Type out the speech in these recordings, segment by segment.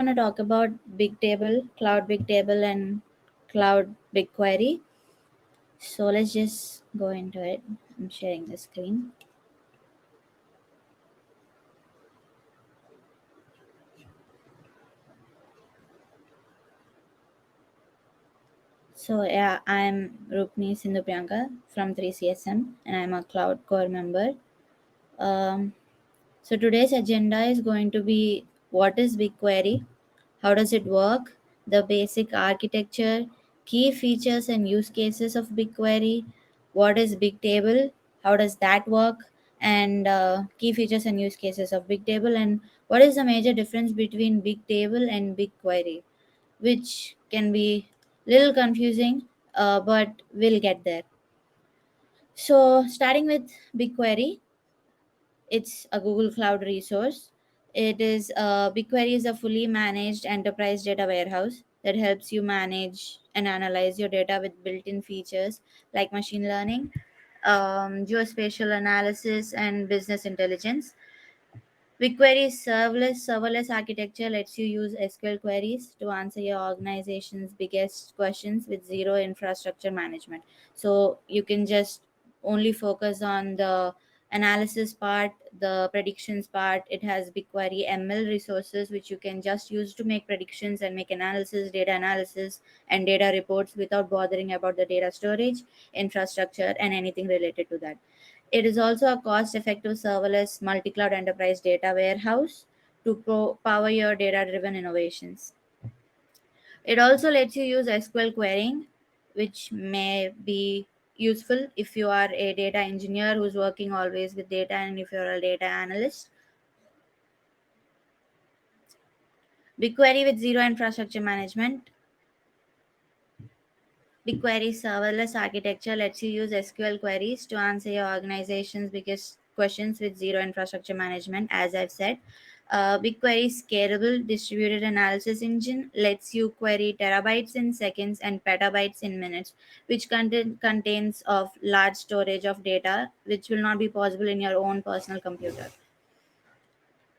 I'm going to talk about Big Table, Cloud Big Table, and Cloud BigQuery. So let's just go into it. I'm sharing the screen. So yeah, I'm Rupni Sindhu Priyanka from 3CSM, and I'm a Cloud Core member. Um, so today's agenda is going to be what is BigQuery, how does it work, the basic architecture, key features and use cases of BigQuery, what is Bigtable, how does that work, and key features and use cases of Bigtable, and what is the major difference between Bigtable and BigQuery, which can be little confusing, but we'll get there. So starting with BigQuery, it's a Google Cloud resource. BigQuery is a fully managed enterprise data warehouse that helps you manage and analyze your data with built-in features like machine learning, geospatial analysis, and business intelligence. BigQuery's serverless architecture lets you use SQL queries to answer your organization's biggest questions with zero infrastructure management. So you can just only focus on the analysis part, the predictions part. It has BigQuery ML resources which you can just use to make predictions and make analysis, and data reports without bothering about the data storage, infrastructure, and anything related to that. It is also a cost effective serverless multi cloud enterprise data warehouse to power your data driven innovations. It also lets you use SQL querying, which may be useful if you are a data engineer who's working always with data, and if you're a data analyst. BigQuery with zero infrastructure management. BigQuery's serverless architecture lets you use SQL queries to answer your organization's biggest questions with zero infrastructure management, as I've said. BigQuery's scalable distributed analysis engine lets you query terabytes in seconds and petabytes in minutes, which contains of large storage of data, which will not be possible in your own personal computer.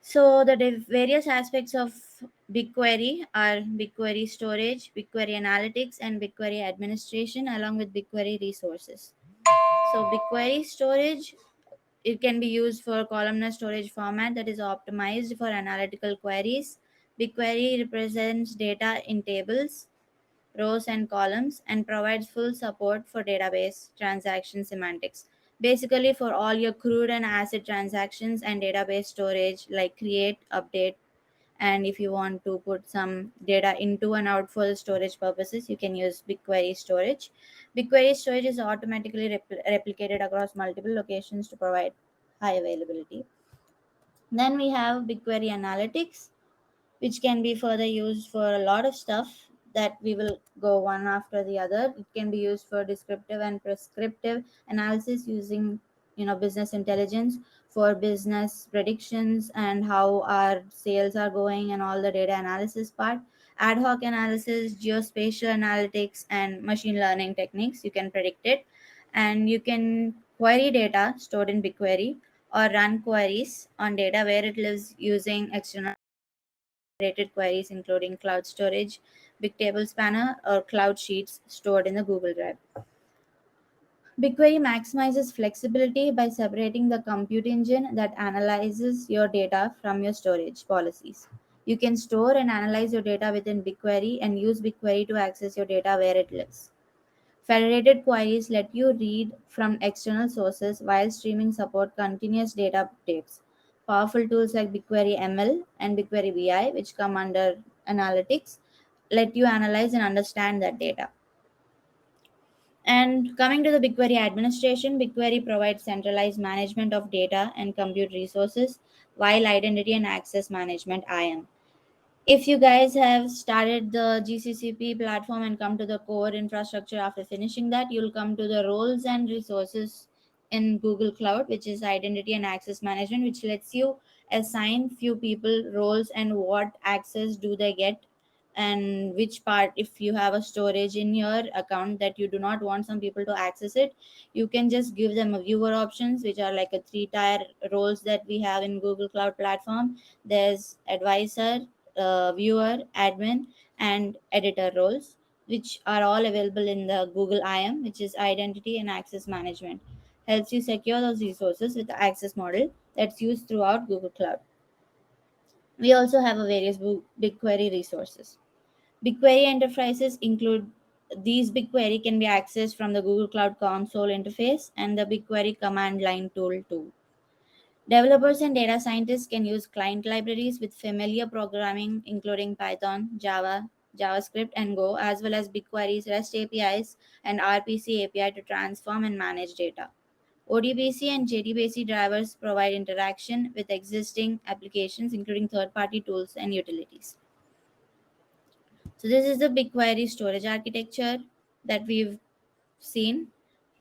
So the various aspects of BigQuery are BigQuery storage, BigQuery analytics, and BigQuery administration, along with BigQuery resources. So BigQuery storage, it can be used for columnar storage format that is optimized for analytical queries. BigQuery represents data in tables, rows, and columns, and provides full support for database transaction semantics. Basically, for all your crude and ACID transactions and database storage, like create, update, and if you want to put some data into and out for storage purposes, you can use BigQuery storage. BigQuery storage is automatically replicated across multiple locations to provide high availability. Then we have BigQuery Analytics, which can be further used for a lot of stuff that we will go one after the other. It can be used for descriptive and prescriptive analysis using business intelligence, for business predictions and how our sales are going and all the data analysis part. Ad hoc analysis, geospatial analytics, and machine learning techniques, you can predict it. And you can query data stored in BigQuery or run queries on data where it lives using external related queries including cloud storage, Bigtable Spanner, or Cloud Sheets stored in the Google Drive. BigQuery maximizes flexibility by separating the compute engine that analyzes your data from your storage policies. You can store and analyze your data within BigQuery and use BigQuery to access your data where it lives. Federated queries let you read from external sources while streaming support continuous data updates. Powerful tools like BigQuery ML and BigQuery BI, which come under analytics, let you analyze and understand that data. And coming to the BigQuery administration, BigQuery provides centralized management of data and compute resources, while identity and access management IAM. If you guys have started the GCCP platform and come to the core infrastructure after finishing that, you'll come to the roles and resources in Google Cloud, which is identity and access management, which lets you assign few people roles and what access do they get, and which part. If you have a storage in your account that you do not want some people to access it, you can just give them a viewer options, which are like a three tier roles that we have in Google Cloud platform. There's advisor, viewer, admin, and editor roles, which are all available in the Google IAM, which is Identity and Access Management. Helps you secure those resources with the access model that's used throughout Google Cloud. We also have a various BigQuery resources. BigQuery enterprises include these. BigQuery can be accessed from the Google Cloud Console interface and the BigQuery command line tool too. Developers and data scientists can use client libraries with familiar programming, including Python, Java, JavaScript, and Go, as well as BigQuery's REST APIs and RPC API to transform and manage data. ODBC and JDBC drivers provide interaction with existing applications, including third party tools and utilities. So, this is the BigQuery storage architecture that we've seen.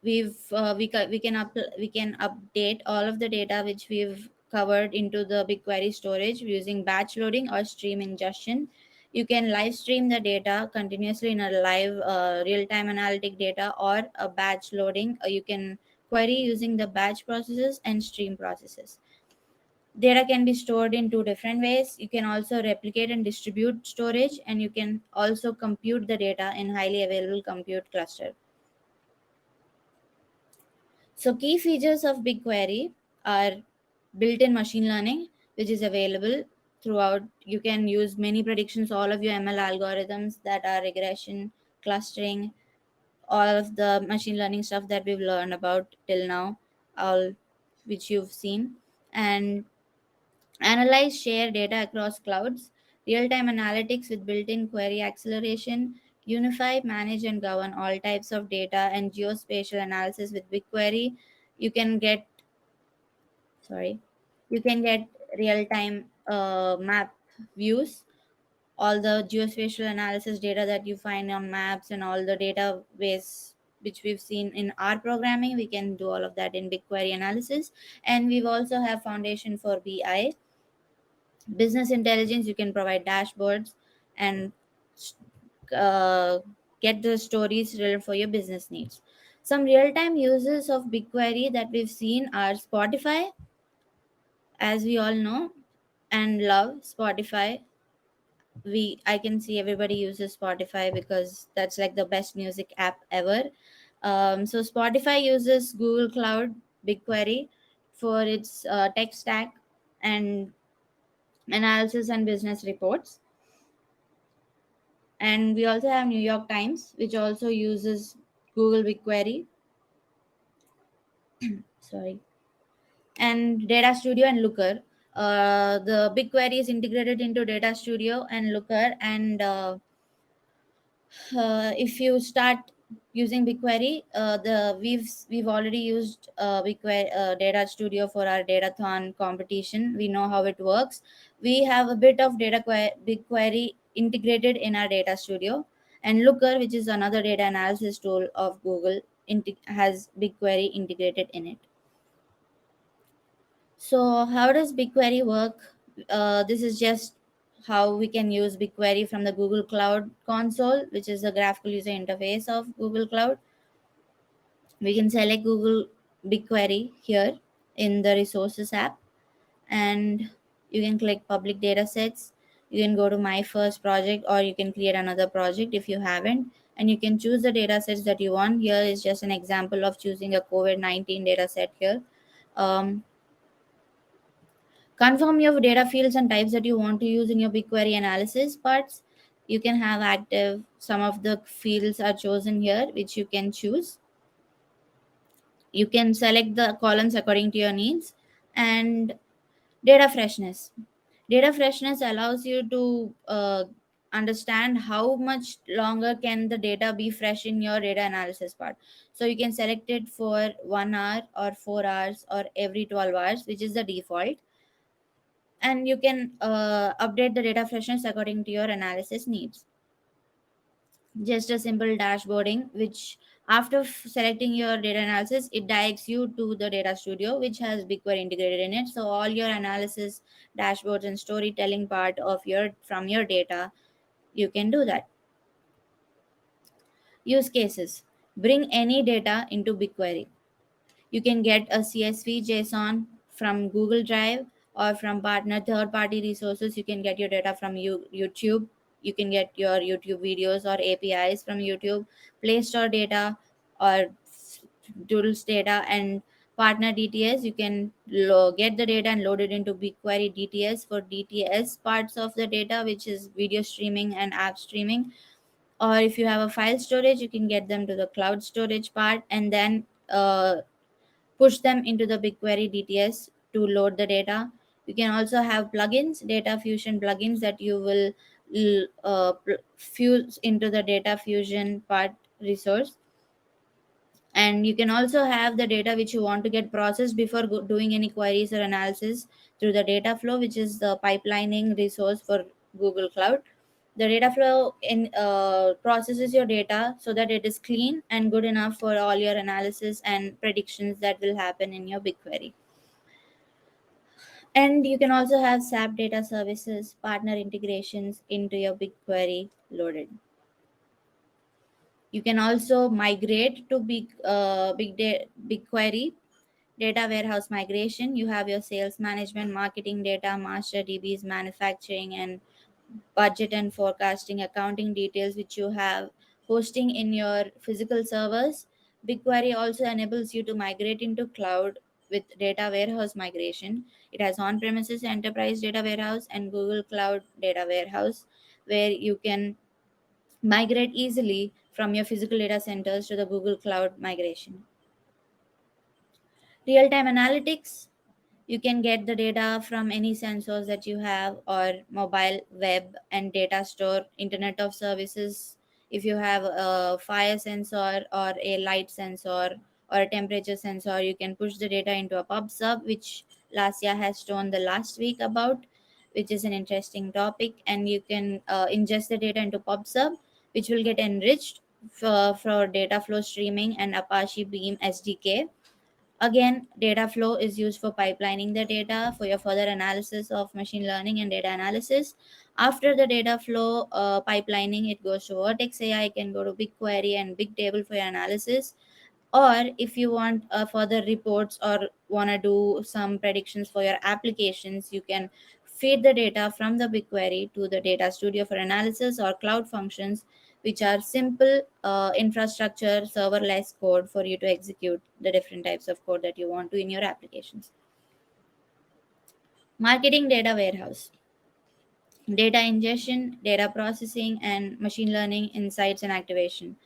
We can update all of the data which we've covered into the BigQuery storage using batch loading or stream ingestion. You can live stream the data continuously in a live real-time analytic data or a batch loading. You can query using the batch processes and stream processes. Data can be stored in two different ways. You can also replicate and distribute storage, and you can also compute the data in highly available compute cluster. So, key features of BigQuery are built-in machine learning, which is available throughout. You can use many predictions, all of your ML algorithms that are regression, clustering, all of the machine learning stuff that we've learned about till now, all which you've seen, and analyze, share data across clouds, real-time analytics with built-in query acceleration, unify, manage, and govern all types of data, and geospatial analysis with BigQuery. You can get sorry, you can get real-time map views, all the geospatial analysis data that you find on maps and all the database which we've seen in our programming. We can do all of that in BigQuery analysis, and we've also have foundation for BI business intelligence. You can provide dashboards and uh, get the stories relevant for your business needs. Some real-time uses of BigQuery that we've seen are Spotify, as we all know and love Spotify. I can see everybody uses Spotify because that's like the best music app ever. So Spotify uses Google Cloud BigQuery for its tech stack and analysis and business reports. And we also have New York Times, which also uses Google BigQuery. Sorry. And Data Studio and Looker. The BigQuery is integrated into Data Studio and Looker, and if you start using BigQuery, we've already used BigQuery Data Studio for our Datathon competition. We know how it works. We have a bit of BigQuery integrated in our Data Studio, and Looker, which is another data analysis tool of Google, has BigQuery integrated in it. So, how does BigQuery work? This is just how we can use BigQuery from the Google Cloud console, which is the graphical user interface of Google Cloud. We can select Google BigQuery here in the resources app, and you can click public data sets. You can go to my first project, or you can create another project if you haven't, and you can choose the data sets that you want. Here is just an example of choosing a COVID-19 data set here. Um, Confirm your data fields and types that you want to use in your BigQuery analysis parts. You can have active. Some of the fields are chosen here, which you can choose. You can select the columns according to your needs. And data freshness. Data freshness allows you to understand how much longer can the data be fresh in your data analysis part. So you can select it for 1 hour or 4 hours or every 12 hours, which is the default, and you can update the data freshness according to your analysis needs. Just a simple dashboarding, which after selecting your data analysis, it directs you to the Data Studio, which has BigQuery integrated in it. So all your analysis dashboards and storytelling part of your from your data, you can do that. Use cases: bring any data into BigQuery. You can get a CSV JSON from Google Drive or from partner third party resources. You can get your data from YouTube. You can get your YouTube videos or APIs from YouTube. Play Store data or Doodles data and partner DTS. You can get the data and load it into BigQuery DTS for DTS parts of the data, which is video streaming and app streaming. Or if you have a file storage, you can get them to the cloud storage part and then push them into the BigQuery DTS to load the data. You can also have plugins, data fusion plugins that you will fuse into the data fusion part resource. And you can also have the data which you want to get processed before doing any queries or analysis through the data flow, which is the pipelining resource for Google Cloud. The data flow in processes your data so that it is clean and good enough for all your analysis and predictions that will happen in your BigQuery. And you can also have SAP data services partner integrations into your BigQuery loaded. You can also migrate to BigQuery data warehouse migration. You have your sales management, marketing data, master DBs, manufacturing, and budget and forecasting, accounting details, which you have hosting in your physical servers. BigQuery also enables you to migrate into cloud with data warehouse migration. It has on premises enterprise data warehouse and Google Cloud data warehouse, where you can migrate easily from your physical data centers to the Google Cloud migration. Real time analytics, you can get the data from any sensors that you have, or mobile, web, and data store, Internet of Services. If you have a fire sensor or a light sensor or a temperature sensor, you can push the data into a pub sub, which Lasya has shown the last week about, which is an interesting topic. And you can ingest the data into pub sub, which will get enriched for data flow streaming and Apache Beam SDK. Again, data flow is used for pipelining the data for your further analysis of machine learning and data analysis. After the data flow pipelining, it goes to Vertex AI, it can go to BigQuery and Bigtable for your analysis. Or if you want further reports or want to do some predictions for your applications, you can feed the data from the BigQuery to the Data Studio for analysis or Cloud Functions, which are simple infrastructure serverless code for you to execute the different types of code that you want to in your applications. Marketing data warehouse, data ingestion, data processing, and machine learning insights and activation.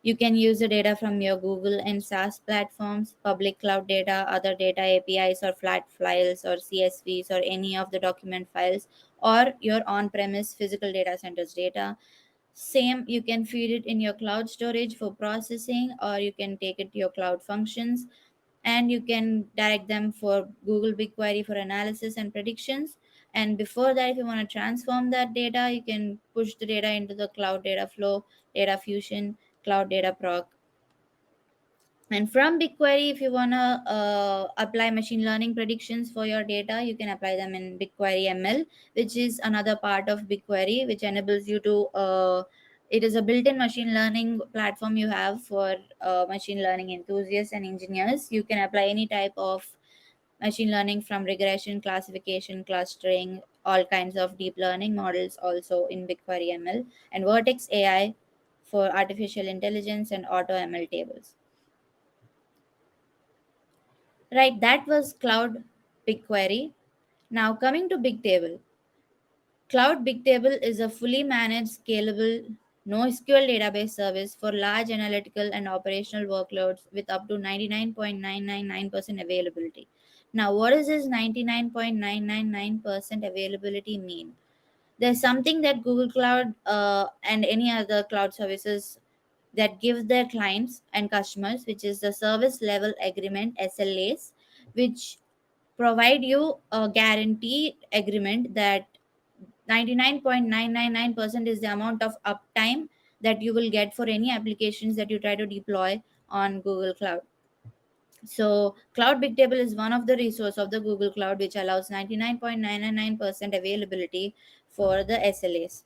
You can use the data from your Google and SaaS platforms, public cloud data, other data APIs, or flat files, or CSVs, or any of the document files, or your on premise physical data centers data. Same, you can feed it in your cloud storage for processing, or you can take it to your cloud functions, and you can direct them for Google BigQuery for analysis and predictions. And before that, if you want to transform that data, you can push the data into the cloud data flow, data fusion, cloud data proc. And from BigQuery, if you want to apply machine learning predictions for your data, you can apply them in BigQuery ML, which is another part of BigQuery, which enables you to, it is a built in machine learning platform you have for machine learning enthusiasts and engineers. You can apply any type of machine learning from regression, classification, clustering, all kinds of deep learning models also in BigQuery ML, and Vertex AI for artificial intelligence and auto ML tables. Right, that was Cloud BigQuery. Now coming to Bigtable. Cloud Bigtable is a fully managed, scalable, NoSQL database service for large analytical and operational workloads with up to 99.999% availability. Now, what does this 99.999% availability mean? There's something that Google Cloud and any other cloud services that give their clients and customers, which is the service level agreement SLAs, which provide you a guarantee agreement that 99.999% is the amount of uptime that you will get for any applications that you try to deploy on Google Cloud. So Cloud Bigtable is one of the resource of the Google Cloud, which allows 99.999% availability for the SLAs.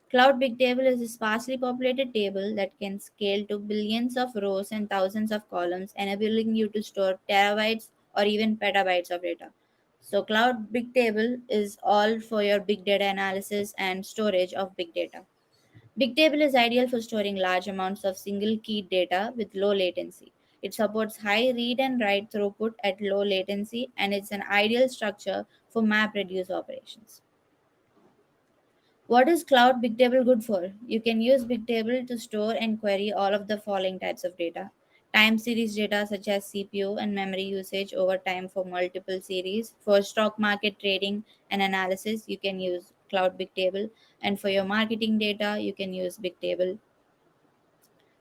Cloud Bigtable is a sparsely populated table that can scale to billions of rows and thousands of columns, enabling you to store terabytes or even petabytes of data. So cloud big table is all for your big data analysis and storage of big data. Bigtable is ideal for storing large amounts of single key data with low latency. It supports high read and write throughput at low latency, and it's an ideal structure for map reduce operations. What is Cloud Bigtable good for? You can use Bigtable to store and query all of the following types of data: time series data such as CPU and memory usage over time for multiple series. For stock market trading and analysis, you can use Cloud Bigtable, and for your marketing data, you can use Bigtable.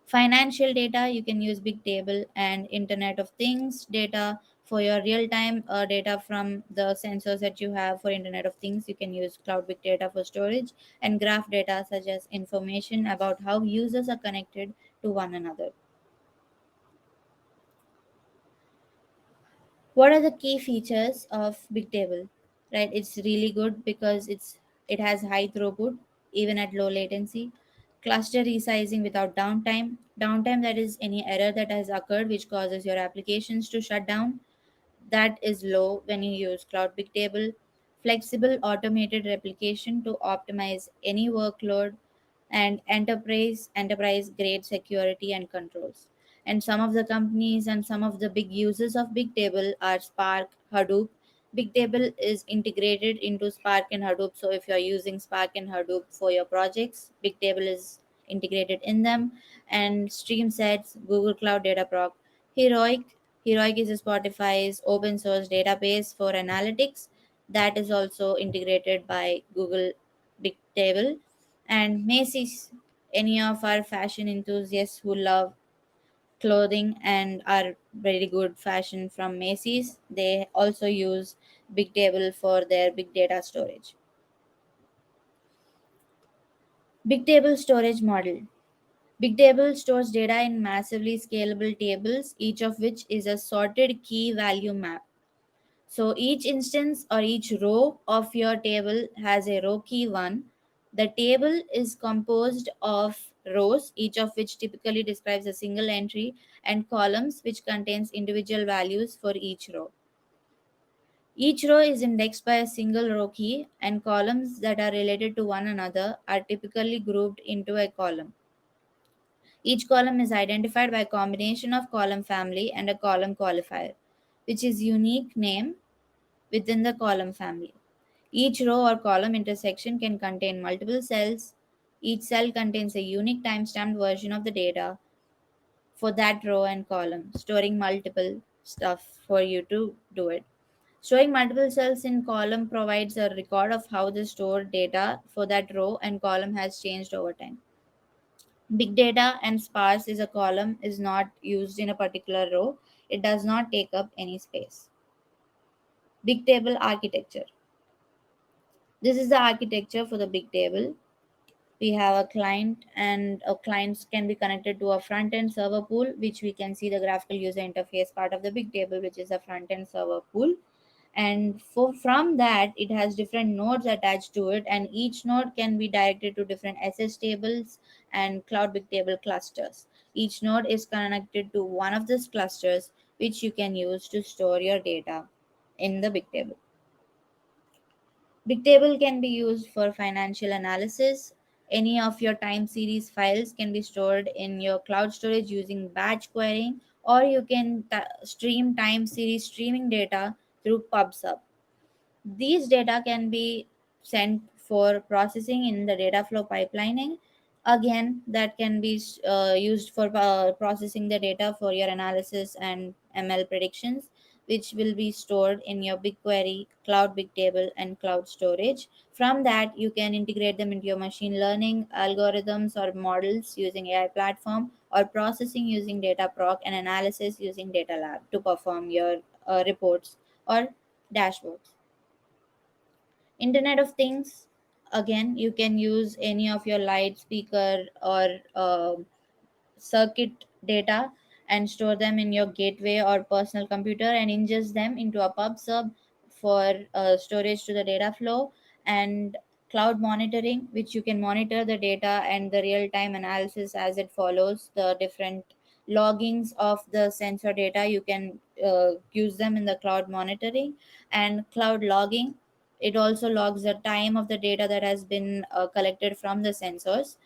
Financial data, you can use Bigtable, and Internet of Things data for your real time data from the sensors that you have for Internet of Things, you can use Cloud Big Data for storage, and graph data such as information about how users are connected to one another. What are the key features of Bigtable? Right, it's really good because it has high throughput even at low latency. Cluster resizing without downtime, that is any error that has occurred which causes your applications to shut down, that is low when you use Cloud Bigtable. Flexible automated replication to optimize any workload, and enterprise grade security and controls. And some of the companies and some of the big users of Bigtable are Spark, Hadoop. Bigtable is integrated into Spark and Hadoop, so if you're using Spark and Hadoop for your projects, Bigtable is integrated in them. And stream sets, Google Cloud Data Proc. Heroic is Spotify's open source database for analytics that is also integrated by Google Bigtable. And Macy's, any of our fashion enthusiasts who love clothing and are very good fashion from Macy's, they also use Bigtable for their big data storage. Bigtable storage model. Bigtable stores data in massively scalable tables, each of which is a sorted key value map. So each instance or each row of your table has a row key 1. The table is composed of rows, each of which typically describes a single entry, and columns, which contains individual values for each row. Each row is indexed by a single row key, and columns that are related to one another are typically grouped into a column. Each column is identified by a combination of column family and a column qualifier, which is unique name within the column family. Each row or column intersection can contain multiple cells. Each cell contains a unique timestamped version of the data for that row and column, storing multiple stuff for you to do it. Storing multiple cells in column provides a record of how the stored data for that row and column has changed over time. Big data and sparse is a column is not used in a particular row. It does not take up any space. Big table architecture. This is the architecture for the big table. We have a client, and our clients can be connected to a front end server pool, which we can see the graphical user interface part of the big table, which is a front end server pool. And from that, it has different nodes attached to it, and each node can be directed to different SS tables and Cloud Big Table clusters. Each node is connected to one of these clusters, which you can use to store your data in the big table. Bigtable can be used for financial analysis. Any of your time series files can be stored in your cloud storage using batch querying, or you can stream time series streaming data through PubSub. These data can be sent for processing in the data flow pipelining. Again, that can be used for processing the data for your analysis and ML predictions, which will be stored in your BigQuery, Cloud Bigtable, and Cloud Storage. From that, you can integrate them into your machine learning algorithms or models using AI platform, or processing using data proc, and analysis using data lab to perform your reports or dashboards. Internet of Things. Again, you can use any of your light, speaker, or circuit data and store them in your gateway or personal computer and ingest them into a pub sub for storage to the data flow. And cloud monitoring, which you can monitor the data and the real time analysis as it follows the different loggings of the sensor data. You can use them in the cloud monitoring and cloud logging. It also logs the time of the data that has been collected from the sensors.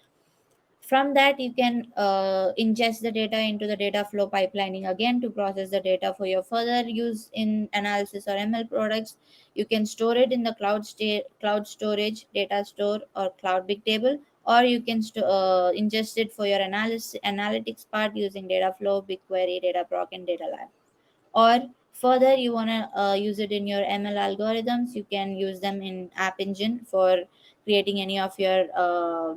From that, you can ingest the data into the data flow pipelining again to process the data for your further use in analysis or ML products. You can store it in the cloud storage, data store, or cloud big table, or you can ingest it for your analytics part using data flow, BigQuery, Dataproc, and Data Lab. Or further, you want to use it in your ML algorithms, you can use them in App Engine for creating any of your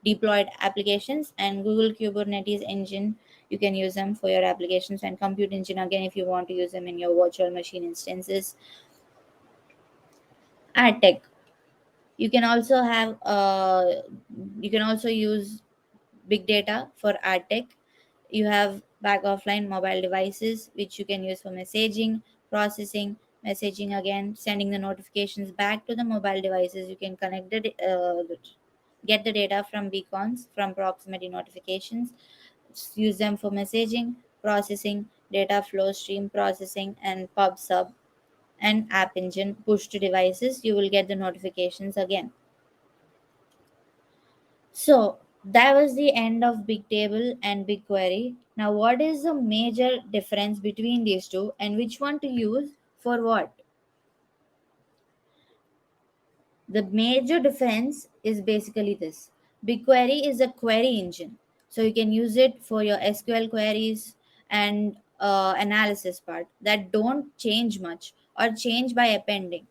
deployed applications, and Google Kubernetes engine, you can use them for your applications, and compute engine again if you want to use them in your virtual machine instances. Ad tech, you can also have you can also use big data for ad tech. You have back offline mobile devices which you can use for messaging, processing, messaging again, sending the notifications back to the mobile devices. You can get the data from beacons, from proximity notifications, use them for messaging, processing, data flow, stream processing, and pub sub and app engine push to devices. You will get the notifications again. So that was the end of Bigtable and BigQuery. Now, what is the major difference between these two and which one to use for what? The major difference is basically this: BigQuery is a query engine. So you can use it for your SQL queries and analysis part that don't change much or change by appending.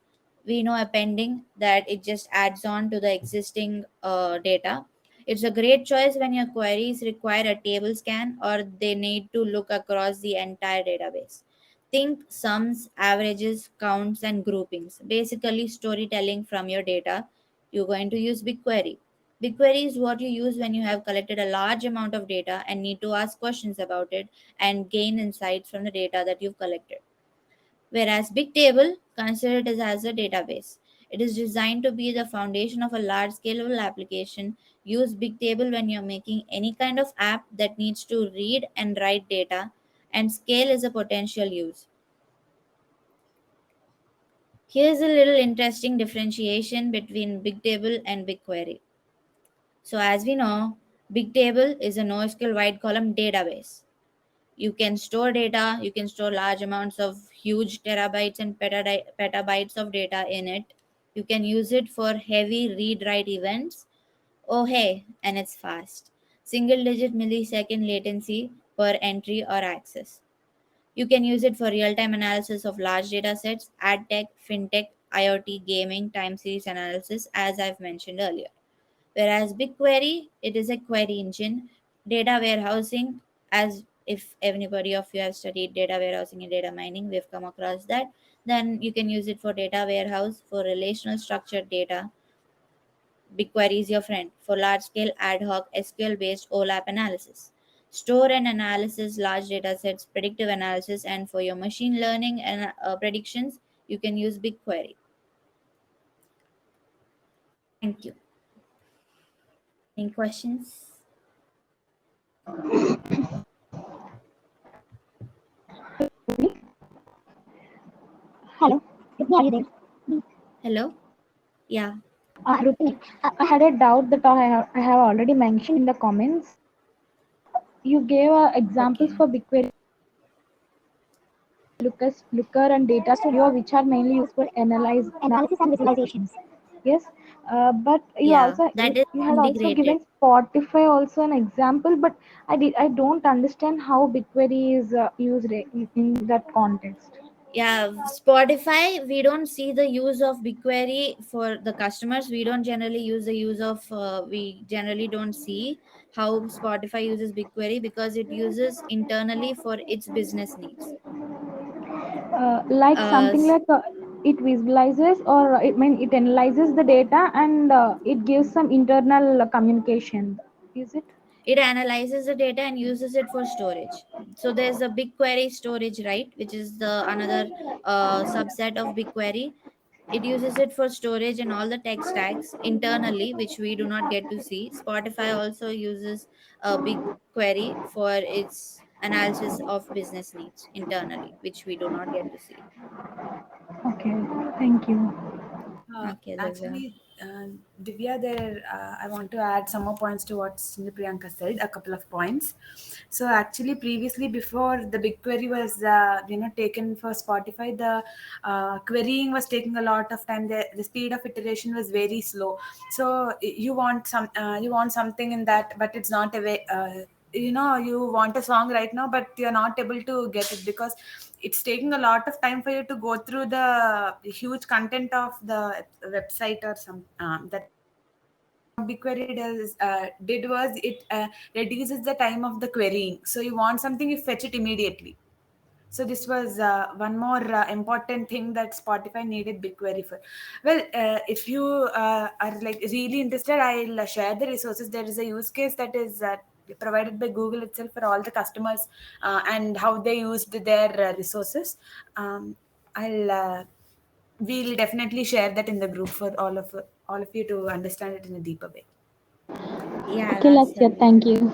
We know appending that it just adds on to the existing data. It's a great choice when your queries require a table scan or they need to look across the entire database. Think sums, averages, counts, and groupings. Basically, storytelling from your data. You're going to use BigQuery. BigQuery is what you use when you have collected a large amount of data and need to ask questions about it and gain insights from the data that you've collected. Whereas Bigtable, consider it as a database. It is designed to be the foundation of a large scalable application. Use Bigtable when you're making any kind of app that needs to read and write data, and scale is a potential use. Here's a little interesting differentiation between Bigtable and BigQuery. So, as we know, Bigtable is a NoSQL wide column database. You can store data, you can store large amounts of huge terabytes and petabytes of data in it. You can use it for heavy read write events. Oh, hey, and it's fast. Single digit millisecond latency per entry or access. You can use it for real time analysis of large data sets, ad tech, fintech, IoT, gaming, time series analysis, as I've mentioned earlier. Whereas BigQuery, it is a query engine, data warehousing, as if anybody of you have studied data warehousing and data mining, we've come across that. Then you can use it for data warehouse, for relational structured data. BigQuery is your friend for large scale ad hoc SQL based OLAP analysis. Store and analysis large data sets, predictive analysis, and for your machine learning and predictions, you can use BigQuery. Thank you. Any questions? Hello, Rupni, are you there? Hello? Yeah. Rupni, I had a doubt that I have already mentioned in the comments. You gave examples Okay. for BigQuery, Looker, and Data Studio, which are mainly used for analysis and visualizations. Yes, but Yeah, that is you had also integrated. given Spotify also an example, but I don't understand how BigQuery is used in that context. Yeah, Spotify, we don't see the use of BigQuery for the customers. We don't generally use the use of, we generally don't see how Spotify uses BigQuery because it uses internally for its business needs. Like Uh, something like it visualizes or it analyzes the data and it gives some internal communication, is it? it analyzes the data and uses it for storage. So there's a BigQuery storage, right, which is the another subset of BigQuery. It uses it for storage and all the tech stacks internally, which we do not get to see. Spotify also uses a BigQuery for its analysis of business needs internally, which we do not get to see. Okay, thank you. Okay, Divya. Actually, Divya, I want to add some more points to what Priyanka said. A couple of points. So actually, previously, before the BigQuery was taken for Spotify, the querying was taking a lot of time. The speed of iteration was very slow. So you want something in that, but it's not a way. You want a song right now, but you're not able to get it because it's taking a lot of time for you to go through the huge content of the website or some that what BigQuery did was it reduces the time of the querying. So you want something, you fetch it immediately. So this was one more important thing that Spotify needed BigQuery for. Well, if you are like really interested, I'll share the resources. There is a use case that is provided by Google itself for all the customers and how they used their resources. I'll we'll definitely share that in the group for all of you to understand it in a deeper way. Yeah, Okay, that's Lakshya, thank you.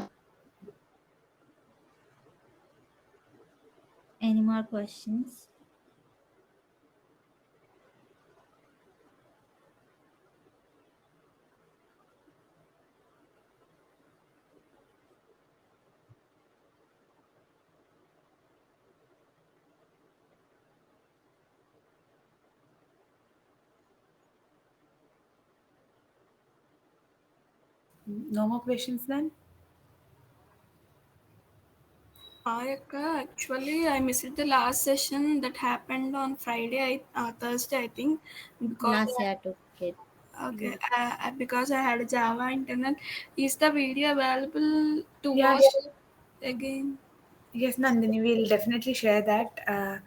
any more questions? No more questions then? Actually, I missed the last session that happened on Friday, Thursday, I think, because Last year I took it. okay, because I had a Java internal. Is the video available to Yeah, watch again? yes, Nandini, we'll definitely share that.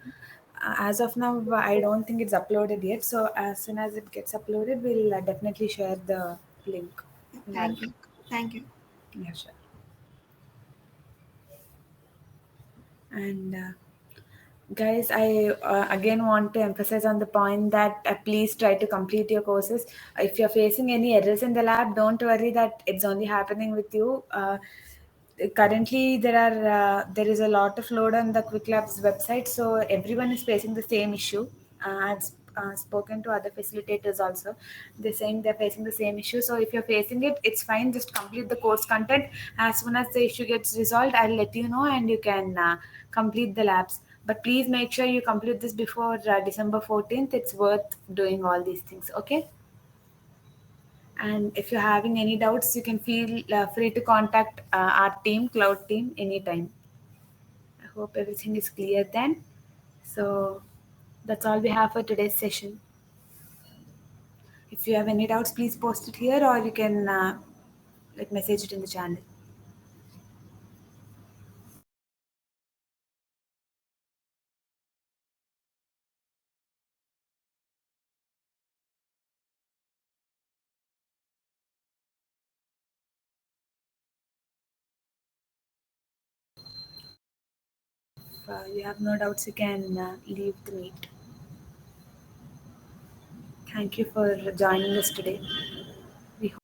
As of now, I don't think it's uploaded yet. So as soon as it gets uploaded, we'll definitely share the link in our Thank group. you. Thank you. Yeah, sure. And guys, I again want to emphasize on the point that please try to complete your courses. If you're facing any errors in the lab, don't worry that it's only happening with you. Currently, there is a lot of load on the Quick Labs website, so everyone is facing the same issue. I've spoken to other facilitators also. They're saying they're facing the same issue. So if you're facing it, it's fine. Just complete the course content. As soon as the issue gets resolved, I'll let you know, and you can complete the labs. But please make sure you complete this before December 14th. It's worth doing all these things. Okay. And if you're having any doubts, you can feel free to contact our team, Cloud team, anytime. I hope everything is clear then. So that's all we have for today's session. If you have any doubts, please post it here or you can like message it in the channel. If you have no doubts, you can leave the meet. Thank you for joining us today.